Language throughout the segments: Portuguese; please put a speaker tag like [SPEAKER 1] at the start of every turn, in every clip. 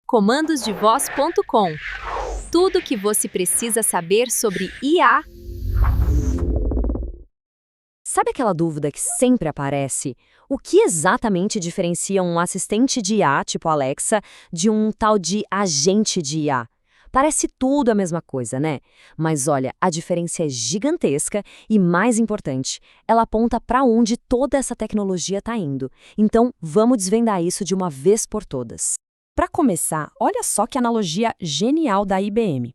[SPEAKER 1] comandosdevoz.com. Tudo o que você precisa saber sobre IA.
[SPEAKER 2] Sabe aquela dúvida que sempre aparece? O que exatamente diferencia um assistente de IA, tipo Alexa, de um tal de agente de IA? Parece tudo a mesma coisa, né? Mas olha, a diferença é gigantesca e, mais importante, ela aponta para onde toda essa tecnologia está indo. Então, vamos desvendar isso de uma vez por todas.
[SPEAKER 3] Para começar, olha só que analogia genial da IBM.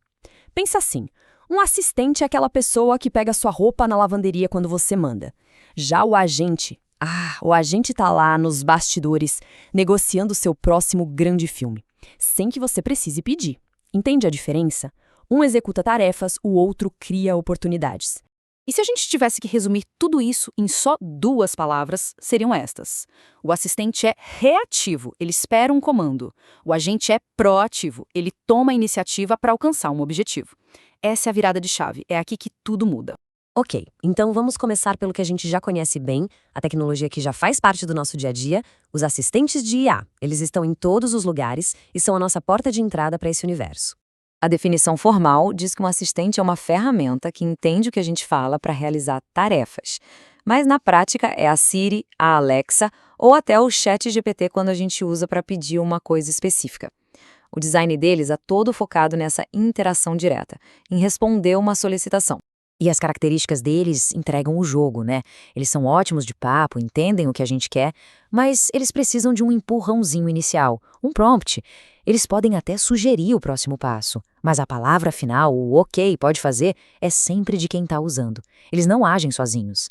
[SPEAKER 3] Pensa assim, um assistente é aquela pessoa que pega sua roupa na lavanderia quando você manda. Já o agente está lá nos bastidores, negociando seu próximo grande filme, sem que você precise pedir. Entende a diferença? Um executa tarefas, o outro cria oportunidades. E se a gente tivesse que resumir tudo isso em só 2 palavras, seriam estas. O assistente é reativo, ele espera um comando. O agente é proativo, ele toma a iniciativa para alcançar um objetivo. Essa é a virada de chave, é aqui que tudo muda.
[SPEAKER 2] Ok, então vamos começar pelo que a gente já conhece bem, a tecnologia que já faz parte do nosso dia a dia, os assistentes de IA. Eles estão em todos os lugares e são a nossa porta de entrada para esse universo. A definição formal diz que um assistente é uma ferramenta que entende o que a gente fala para realizar tarefas. Mas na prática é a Siri, a Alexa ou até o ChatGPT quando a gente usa para pedir uma coisa específica. O design deles é todo focado nessa interação direta, em responder uma solicitação. E as características deles entregam o jogo, né? Eles são ótimos de papo, entendem o que a gente quer, mas eles precisam de um empurrãozinho inicial, um prompt. Eles podem até sugerir o próximo passo, mas a palavra final, o ok, pode fazer, é sempre de quem está usando. Eles não agem sozinhos.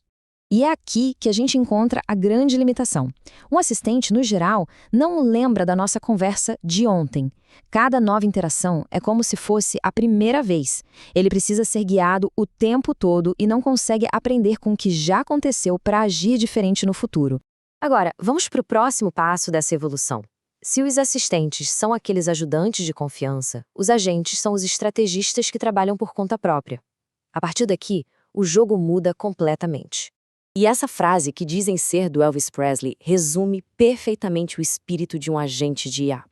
[SPEAKER 2] E é aqui que a gente encontra a grande limitação. Um assistente, no geral, não lembra da nossa conversa de ontem. Cada nova interação é como se fosse a primeira vez. Ele precisa ser guiado o tempo todo e não consegue aprender com o que já aconteceu para agir diferente no futuro. Agora, vamos para o próximo passo dessa evolução. Se os assistentes são aqueles ajudantes de confiança, os agentes são os estrategistas que trabalham por conta própria. A partir daqui, o jogo muda completamente. E essa frase que dizem ser do Elvis Presley resume perfeitamente o espírito de um agente de IA.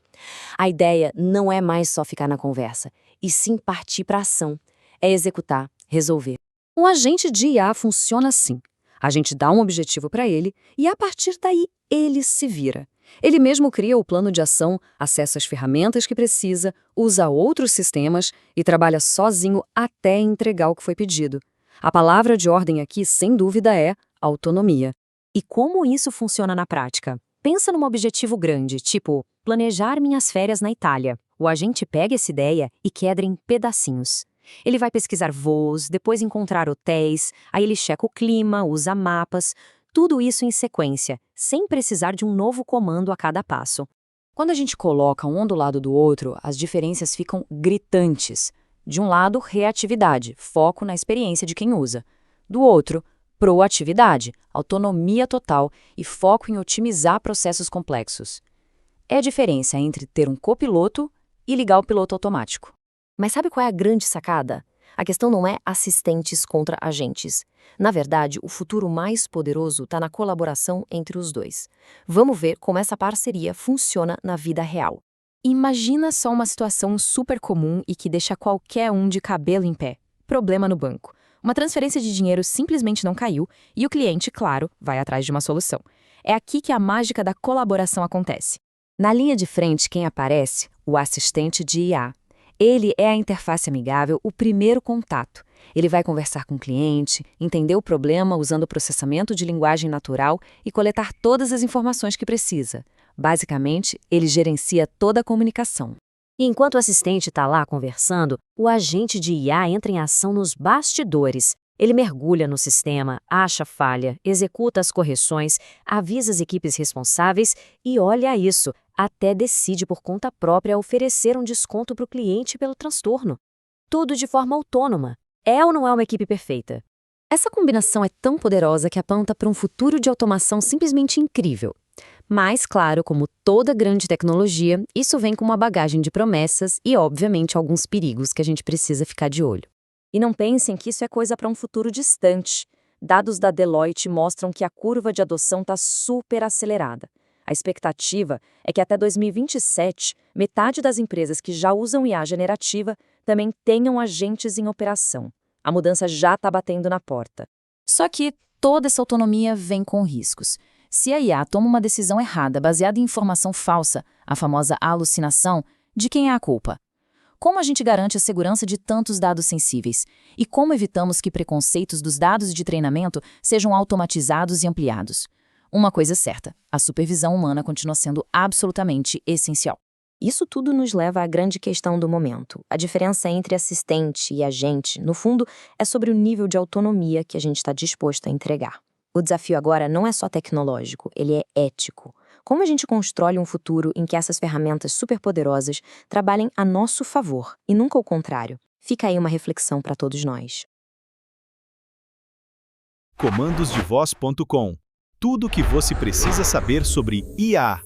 [SPEAKER 2] A ideia não é mais só ficar na conversa, e sim partir para a ação. É executar, resolver. Um agente de IA funciona assim. A gente dá um objetivo para ele e, a partir daí, ele se vira. Ele mesmo cria o plano de ação, acessa as ferramentas que precisa, usa outros sistemas e trabalha sozinho até entregar o que foi pedido. A palavra de ordem aqui, sem dúvida, é autonomia. E como isso funciona na prática? Pensa num objetivo grande, tipo planejar minhas férias na Itália. O agente pega essa ideia e quebra em pedacinhos. Ele vai pesquisar voos, depois encontrar hotéis, aí ele checa o clima, usa mapas, tudo isso em sequência, sem precisar de um novo comando a cada passo. Quando a gente coloca um do lado do outro, as diferenças ficam gritantes. De um lado, reatividade, foco na experiência de quem usa. Do outro, proatividade, autonomia total e foco em otimizar processos complexos. É a diferença entre ter um copiloto e ligar o piloto automático. Mas sabe qual é a grande sacada? A questão não é assistentes contra agentes. Na verdade, o futuro mais poderoso está na colaboração entre os dois. Vamos ver como essa parceria funciona na vida real. Imagina só uma situação super comum e que deixa qualquer um de cabelo em pé. Problema no banco. Uma transferência de dinheiro simplesmente não caiu e o cliente, claro, vai atrás de uma solução. É aqui que a mágica da colaboração acontece. Na linha de frente, quem aparece? O assistente de IA. Ele é a interface amigável, o primeiro contato. Ele vai conversar com o cliente, entender o problema usando o processamento de linguagem natural e coletar todas as informações que precisa. Basicamente, ele gerencia toda a comunicação. E enquanto o assistente está lá conversando, o agente de IA entra em ação nos bastidores. Ele mergulha no sistema, acha falha, executa as correções, avisa as equipes responsáveis e, olha isso, até decide por conta própria oferecer um desconto para o cliente pelo transtorno. Tudo de forma autônoma. É ou não é uma equipe perfeita? Essa combinação é tão poderosa que aponta para um futuro de automação simplesmente incrível. Mas, claro, como toda grande tecnologia, isso vem com uma bagagem de promessas e, obviamente, alguns perigos que a gente precisa ficar de olho. E não pensem que isso é coisa para um futuro distante. Dados da Deloitte mostram que a curva de adoção está super acelerada. A expectativa é que até 2027, metade das empresas que já usam IA generativa também tenham agentes em operação. A mudança já está batendo na porta.
[SPEAKER 4] Só que toda essa autonomia vem com riscos. Se a IA toma uma decisão errada baseada em informação falsa, a famosa alucinação, de quem é a culpa? Como a gente garante a segurança de tantos dados sensíveis? E como evitamos que preconceitos dos dados de treinamento sejam automatizados e ampliados? Uma coisa é certa, a supervisão humana continua sendo absolutamente essencial.
[SPEAKER 2] Isso tudo nos leva à grande questão do momento. A diferença entre assistente e agente, no fundo, é sobre o nível de autonomia que a gente está disposto a entregar. O desafio agora não é só tecnológico, ele é ético. Como a gente constrói um futuro em que essas ferramentas superpoderosas trabalhem a nosso favor e nunca o contrário? Fica aí uma reflexão para todos nós.
[SPEAKER 5] Comandosdevoz.com. Tudo o que você precisa saber sobre IA.